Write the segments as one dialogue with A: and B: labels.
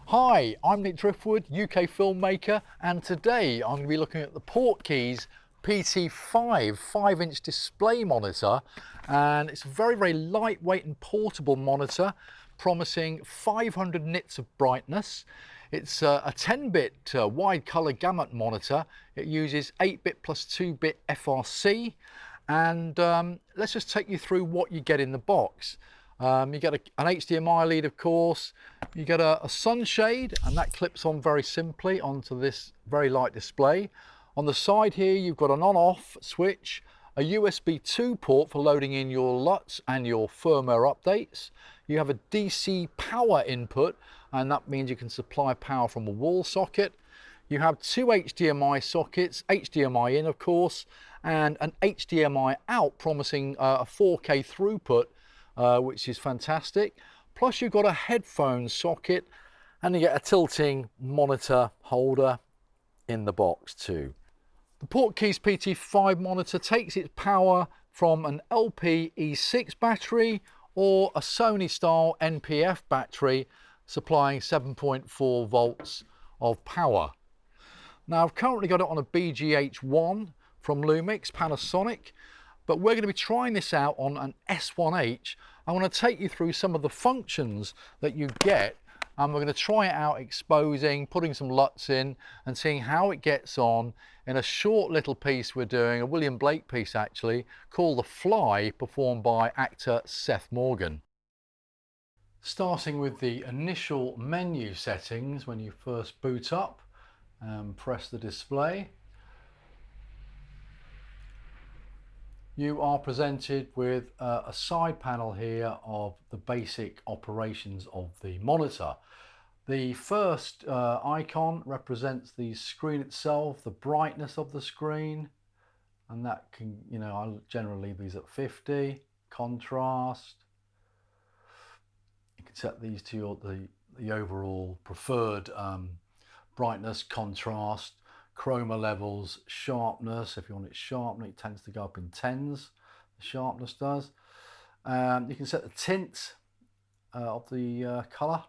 A: Hi, I'm Nick Driftwood, UK filmmaker, and today I'm going to be looking at the PortKeys PT5 5-inch display monitor, and it's a very lightweight and portable monitor promising 500 nits of brightness. It's a 10-bit wide color gamut monitor. It uses 8-bit plus 2-bit FRC, and let's just take you through what you get in the box. You get an HDMI lead, of course. You get a sunshade, and that clips on very simply onto this very light display. On the side here, you've got an on-off switch, a USB 2 port for loading in your LUTs and your firmware updates. You have a DC power input, and that means you can supply power from a wall socket. You have two HDMI sockets, HDMI in, of course, and an HDMI out, promising a 4K throughput, which is fantastic. Plus you've got a headphone socket, and you get a tilting monitor holder in the box too. The PortKeys PT5 monitor takes its power from an LPE6 battery or a Sony style NPF battery, supplying 7.4 volts of power. Now I've currently got it on a BGH1 from Lumix, Panasonic, but we're going to be trying this out on an S1H. I want to take you through some of the functions that you get, and we're going to try it out exposing, putting some LUTs in and seeing how it gets on in a short little piece we're doing, a William Blake piece actually, called The Fly, performed by actor Seth Morgan. Starting with the initial menu settings when you first boot up and press the display, you are presented with a side panel here of the basic operations of the monitor. The first icon represents the screen itself, the brightness of the screen, and that can, I generally leave these at 50. Contrast, you can set these to the overall preferred brightness, contrast, chroma levels, sharpness. If you want it sharp, it tends to go up in 10s, the sharpness does. You can set the tint of the color,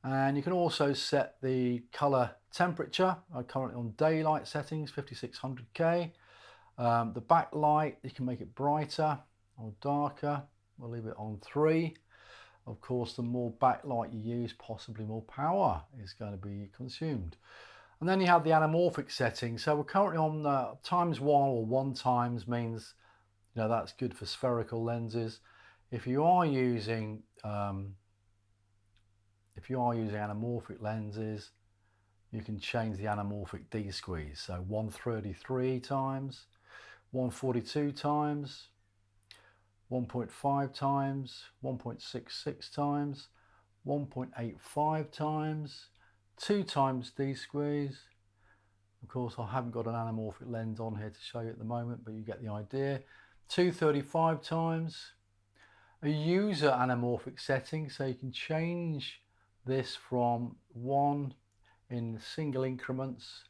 A: and you can also set the color temperature. I'm currently on daylight settings, 5600K. The backlight, you can make it brighter or darker. We'll leave it on 3. Of course, the more backlight you use, possibly more power is going to be consumed. And then you have the anamorphic setting. So we're currently on ×1, or 1 times means, that's good for spherical lenses. If you are using anamorphic lenses, you can change the anamorphic D-squeeze. So 133 times, 142 times, 1.5 times, 1.66 times, 1.85 times, 2 times D-squeeze. Of course, I haven't got an anamorphic lens on here to show you at the moment, but you get the idea. 235 times. A user anamorphic setting, so you can change this from 1 in single increments.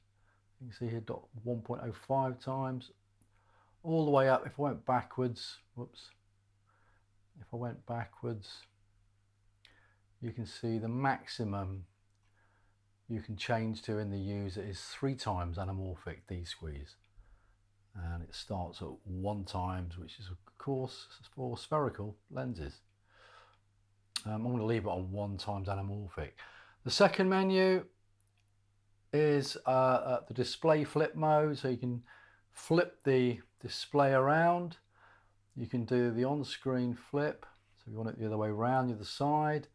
A: You can see here 1.05 times, all the way up. If I went backwards, you can see the maximum you can change to in the user is 3 times anamorphic D-squeeze, and it starts at 1 times, which is of course for spherical lenses. I'm going to leave it on 1 times anamorphic. The second menu is the display flip mode, so you can flip the display around. You can do the on-screen flip, so if you want it the other way around, the other side.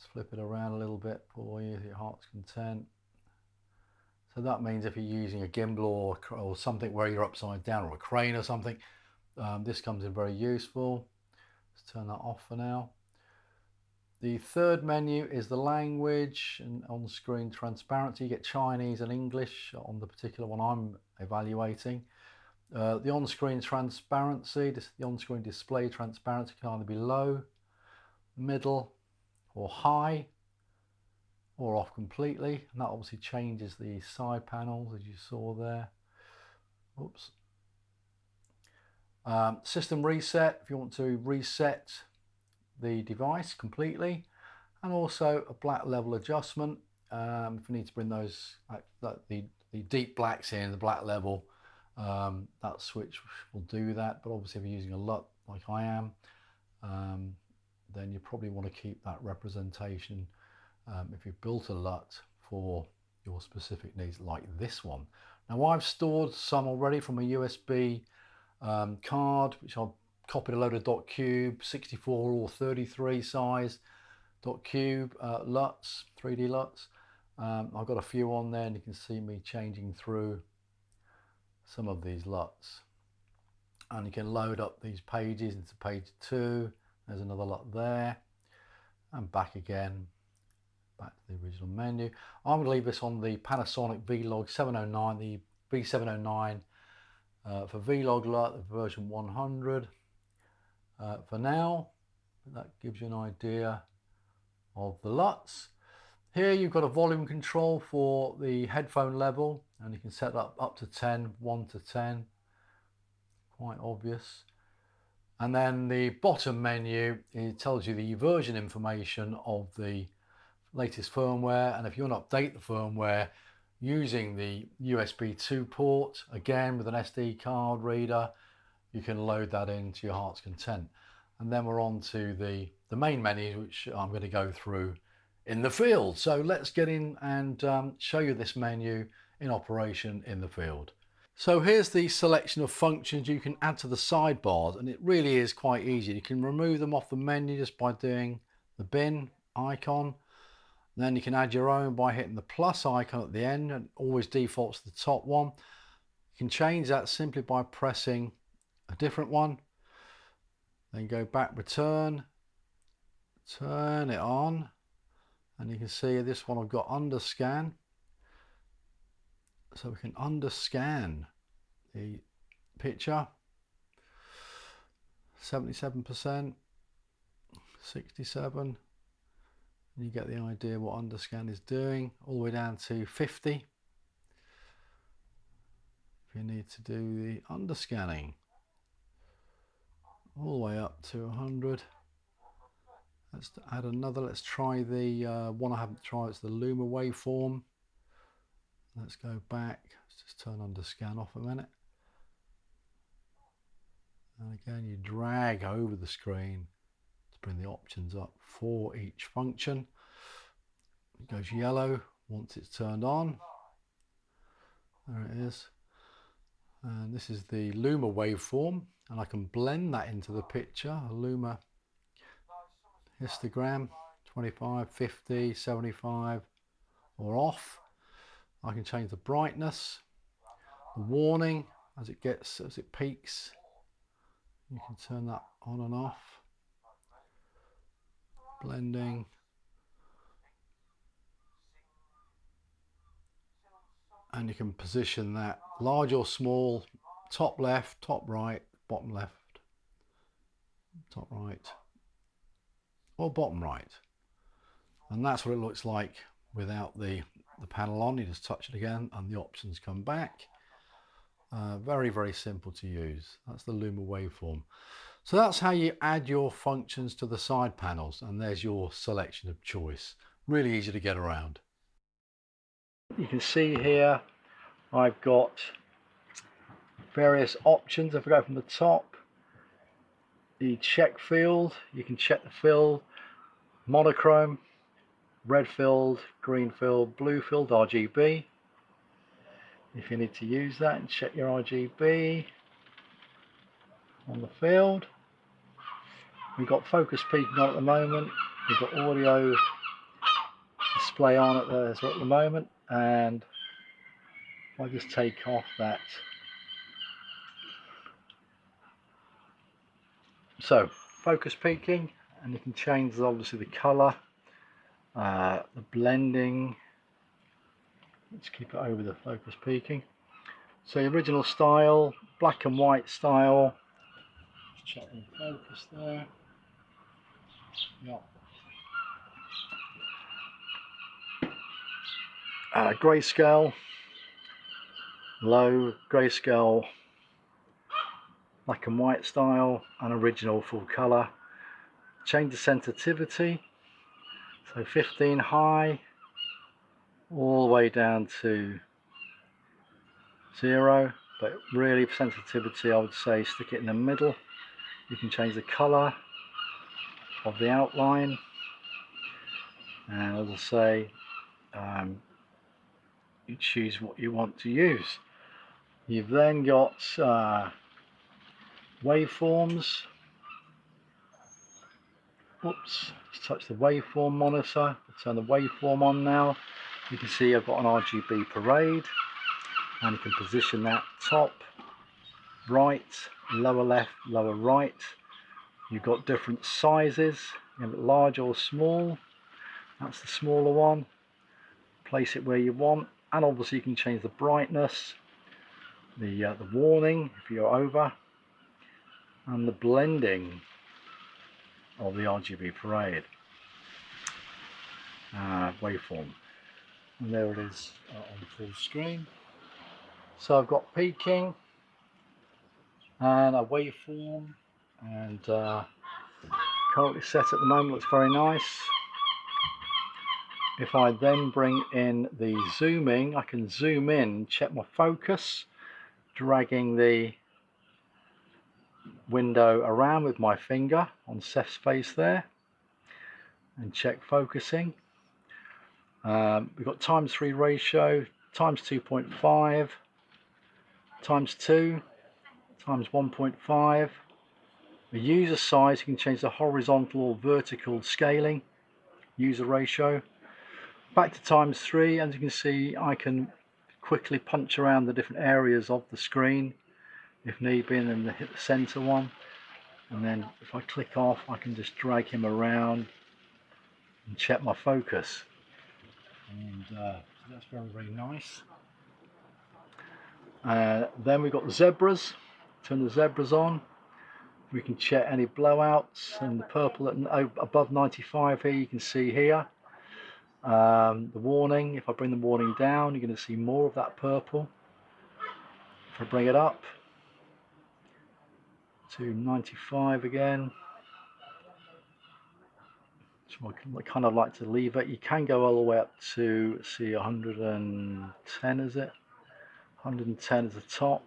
A: Let's flip it around a little bit for you, your heart's content. So that means if you're using a gimbal or something where you're upside down, or a crane or something, this comes in very useful. Let's turn that off for now. The third menu is the language and on-screen transparency. You get Chinese and English on the particular one I'm evaluating. The on-screen transparency, the on-screen display transparency can either be low, middle, or high, or off completely, and that obviously changes the side panels as you saw there. Oops. System reset, if you want to reset the device completely, and also a black level adjustment. If you need to bring those, the deep blacks in, the black level, that switch will do that. But obviously if you're using a LUT like I am, then you probably want to keep that representation if you've built a LUT for your specific needs like this one. Now I've stored some already from a USB card, which I've copied a load of .cube 64 or 33 size .cube LUTs, 3D LUTs. I've got a few on there, and you can see me changing through some of these LUTs. And you can load up these pages into page 2. There's another LUT there, and back again, back to the original menu. I'm going to leave this on the Panasonic Vlog 709, the B709 for Vlog LUT, version 100 for now. That gives you an idea of the LUTs. Here you've got a volume control for the headphone level, and you can set up to 10, 1 to 10, quite obvious. And then the bottom menu, it tells you the version information of the latest firmware, and if you want to update the firmware using the USB 2 port, again with an SD card reader, you can load that into your heart's content. And then we're on to the main menu, which I'm going to go through in the field. So let's get in and show you this menu in operation in the field. So here's the selection of functions you can add to the sidebars, and it really is quite easy. You can remove them off the menu just by doing the bin icon. Then you can add your own by hitting the plus icon at the end, and always defaults to the top one. You can change that simply by pressing a different one. Then go back, return, turn it on, and you can see this one I've got Underscan. So we can underscan the picture, 77%, 67, and you get the idea what Underscan is doing, all the way down to 50 if you need to do the underscanning, all the way up to 100. Let's add another. Let's try the one I haven't tried. It's the Luma waveform. Let's go back. Let's just turn Underscan off a minute. And again, you drag over the screen to bring the options up for each function. It goes yellow once it's turned on. There it is. And this is the Luma waveform, and I can blend that into the picture. A Luma histogram, 25, 50, 75, or off. I can change the brightness, the warning as it peaks. You can turn that on and off. Blending. And you can position that large or small, top left, top right, bottom left, top right, or bottom right. And that's what it looks like without the panel on. You just touch it again and the options come back. Very, very simple to use. That's the Luma waveform. So that's how you add your functions to the side panels, and there's your selection of choice. Really easy to get around. You can see here I've got various options. If I go from the top, the check field, you can check the field, monochrome, red field, green field, blue field, RGB. If you need to use that, and check your RGB on the field. We've got focus peaking on at the moment. We've got audio display on at the moment, and if I just take off that. So focus peaking, and you can change obviously the color, the blending. Let's keep it over the focus peaking. So the original style, black and white style. Let's check the focus there. Yep. Grayscale, low, grayscale, black and white style, and original full color. change the sensitivity, so 15 high all the way down to 0, but really for sensitivity I would say stick it in the middle. You can change the colour of the outline, and as I say, you choose what you want to use. You've then got waveforms. Oops, just touch the waveform monitor. I'll turn the waveform on now. You can see I've got an RGB parade, and you can position that top, right, lower left, lower right. You've got different sizes, you have it large or small. That's the smaller one. Place it where you want, and obviously you can change the brightness, the warning if you're over, and the blending of the RGB parade waveform. And there it is on full screen. So I've got peaking and a waveform, and currently set at the moment, looks very nice. If I then bring in the zooming, I can zoom in, check my focus, dragging the window around with my finger on Seth's face there, and check focusing. We've got ×3 ratio, ×2.5, ×2, ×1.5. The user size, you can change the horizontal or vertical scaling, user ratio. Back to ×3, as you can see, I can quickly punch around the different areas of the screen if need be, and then hit the center one, and then if I click off I can just drag him around and check my focus, and that's very, very nice. Then we've got the zebras. Turn the zebras on. We can check any blowouts, and the purple at above 95 here, you can see here. The warning, if I bring the warning down, you're going to see more of that purple. If I bring it up to 95 again, so I kind of like to leave it. You can go all the way up to, see, 110, is it? 110 is the top.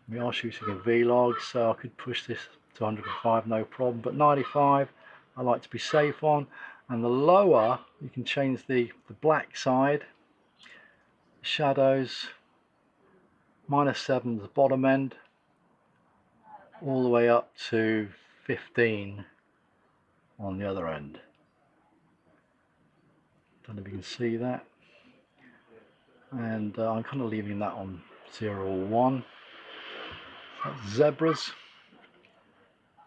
A: We are shooting a vlog, so I could push this to 105, no problem, but 95 I like to be safe on. And the lower, you can change the black side, shadows, -7 is the bottom end, all the way up to 15 on the other end. Don't know if you can see that. And I'm kind of leaving that on 0 or 1. That's zebras.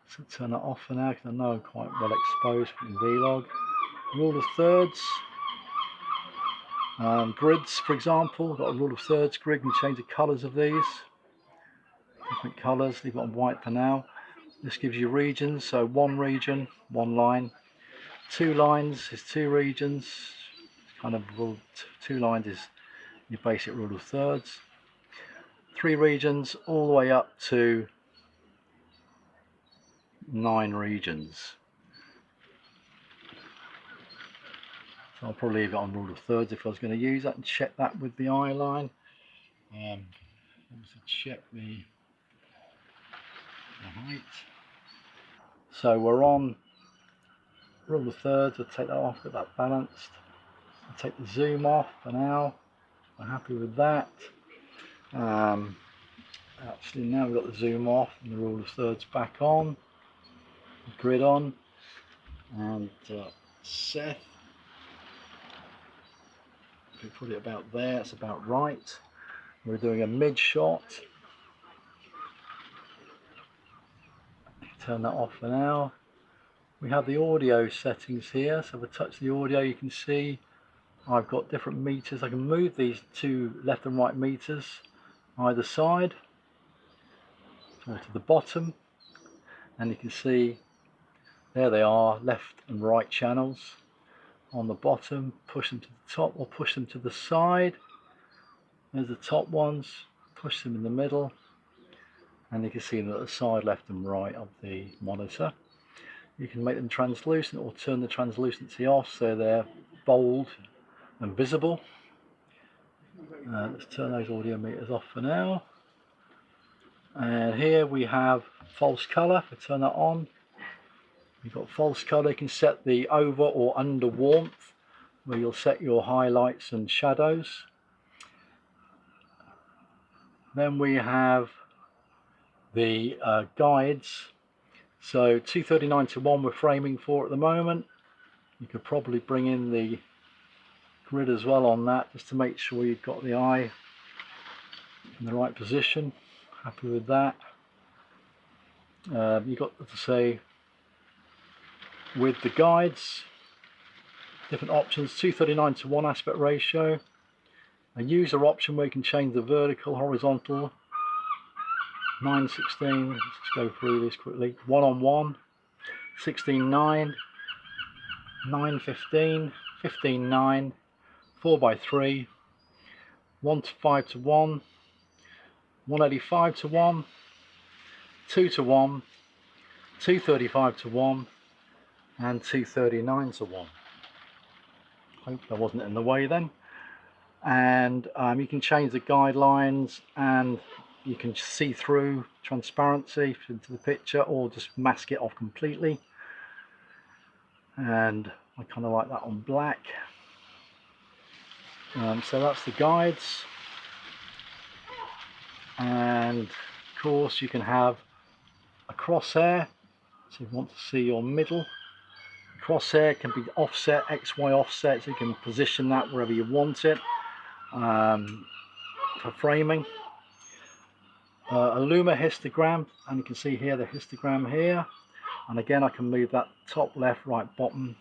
A: So turn that off for now because I know I'm quite well exposed in vlog. Rule of thirds. Grids, for example, got a rule of thirds grid. You can change the colours of these. Different colours, leave it on white for now. This gives you regions, so 1 region, 1 line. 2 lines is 2 regions. Kind of rule, 2 lines is your basic rule of thirds. 3 regions all the way up to 9 regions. So I'll probably leave it on rule of thirds if I was going to use that, and check that with the eye line. Also check the height. So we're on rule of thirds. I'll take that off, get that balanced. I'll take the zoom off for now. I'm happy with that. Actually, now we've got the zoom off and the rule of thirds back on, the grid on, and Seth, if we put it about there, it's about right. We're doing a mid shot. Turn that off for now. We have the audio settings here, so if I touch the audio, you can see I've got different meters. I can move these 2 left and right meters either side, or to the bottom, and you can see there they are, left and right channels on the bottom. Push them to the top or push them to the side. There's the top ones, push them in the middle, and you can see them at the side, left and right of the monitor. You can make them translucent or turn the translucency off so they're bold and visible. Let's turn those audiometers off for now. And here we have false colour. If I turn that on, you've got false colour. You can set the over or under warmth, where you'll set your highlights and shadows. Then we have the guides. So 239:1 we're framing for at the moment. You could probably bring in the grid as well on that, just to make sure you've got the eye in the right position. Happy with that. You've got to say with the guides, different options: 239:1 aspect ratio, a user option where you can change the vertical, horizontal, 9:16. Let's go through this quickly. 1:1, 16:9, 9:15, 15:9, 4:3, 1:5:1, 185:1, 2:1, 235:1, and 239:1. Hope that wasn't in the way then. And you can change the guidelines, and you can see through transparency into the picture, or just mask it off completely. And I kind of like that on black. So that's the guides. And of course you can have a crosshair, so if you want to see your middle. Crosshair can be offset, XY offset, so you can position that wherever you want it for framing. A Luma histogram, and you can see here the histogram here, and again I can move that top, left, right, bottom,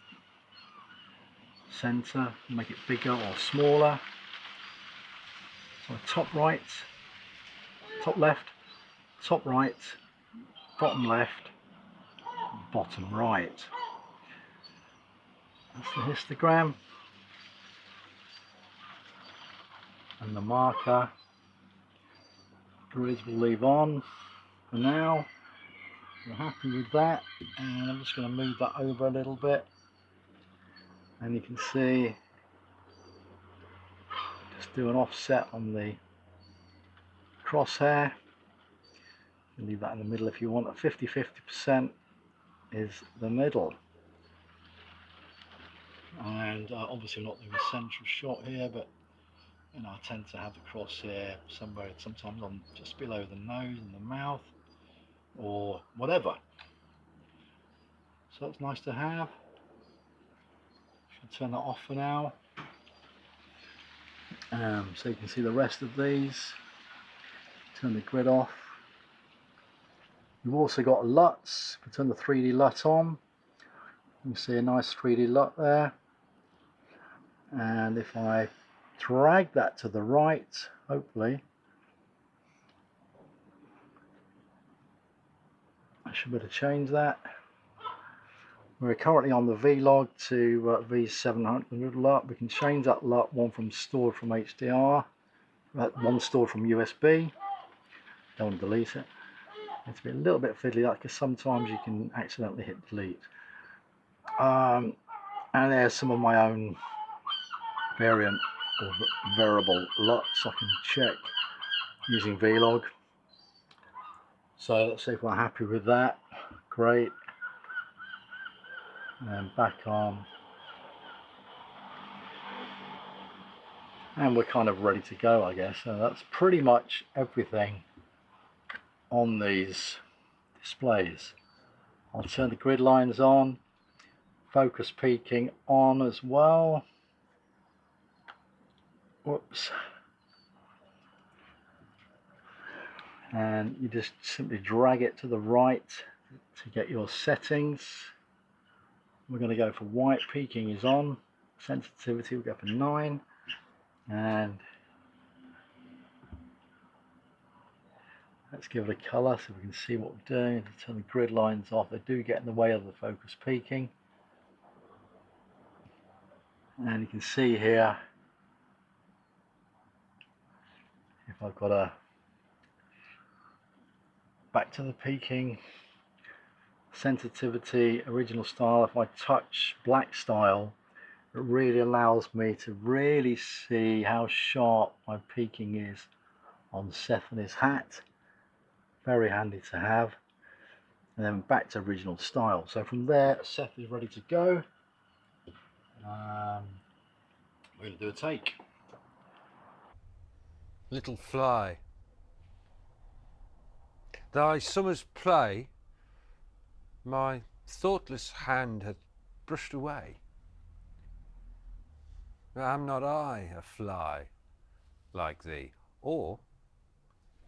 A: center, make it bigger or smaller. So top right, top left, top right, bottom left, bottom right. That's the histogram. And the marker grids will leave on for now. We're happy with that, and I'm just going to move that over a little bit, and you can see just do an offset on the crosshair. You can leave that in the middle if you want. At 50% is the middle, and obviously not doing a central shot here, but you know, I tend to have the crosshair somewhere, sometimes on just below the nose and the mouth or whatever. So it's nice to have. Should turn that off for now. So you can see the rest of these. Turn the grid off. You've also got LUTs. If I turn the 3D LUT on, you can see a nice 3D LUT there. And if I drag that to the right, hopefully, I should be able to change that. We're currently on the Vlog to V700 LUT. We can change that LUT, one from stored from HDR, one stored from USB. Don't want to delete it. It's a little bit fiddly because sometimes you can accidentally hit delete. And there's some of my own variant or variable LUTs I can check using Vlog. So let's see if we're happy with that. Great. And back on. And we're kind of ready to go, I guess. So that's pretty much everything on these displays. I'll turn the grid lines on, focus peaking on as well. Whoops. And you just simply drag it to the right to get your settings. We're going to go for white. Peaking is on. Sensitivity, we'll go for 9. And let's give it a colour so we can see what we're doing. Turn the grid lines off. They do get in the way of the focus peaking. And you can see here, if I've got a back to the peaking, sensitivity, original style. If I touch black style, it really allows me to really see how sharp my peaking is on Seth and his hat. Very handy to have. And then back to original style. So from there, Seth is ready to go. We're going to do a take.
B: Little fly, thy summer's play my thoughtless hand hath brushed away. Am not I a fly like thee, or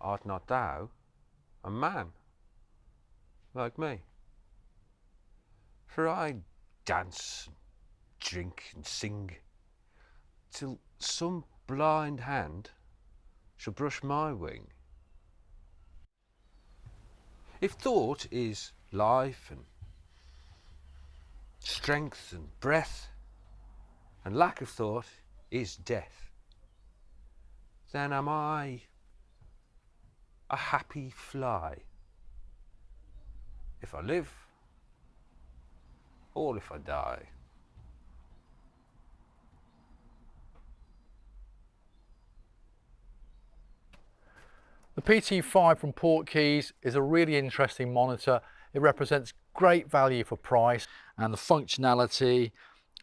B: art not thou a man like me? For I dance and drink and sing till some blind hand shall brush my wing. If thought is life and strength and breath, and lack of thought is death, then am I a happy fly, if I live or if I die.
A: The PT5 from PortKeys is a really interesting monitor. It represents great value for price, and the functionality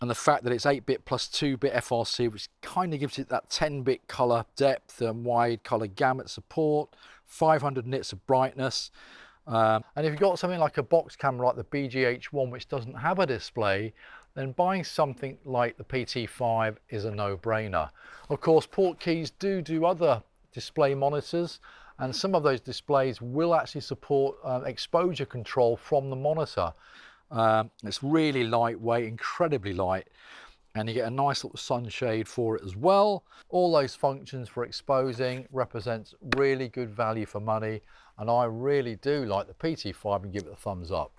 A: and the fact that it's 8-bit plus 2-bit FRC, which kind of gives it that 10-bit color depth and wide color gamut support, 500 nits of brightness. And if you've got something like a box camera like the BGH1, which doesn't have a display, then buying something like the PT5 is a no-brainer. Of course, PortKeys do other display monitors, and some of those displays will actually support exposure control from the monitor. It's really lightweight, incredibly light, and you get a nice little sunshade for it as well. All those functions for exposing represents really good value for money, and I really do like the PT5 and give it a thumbs up.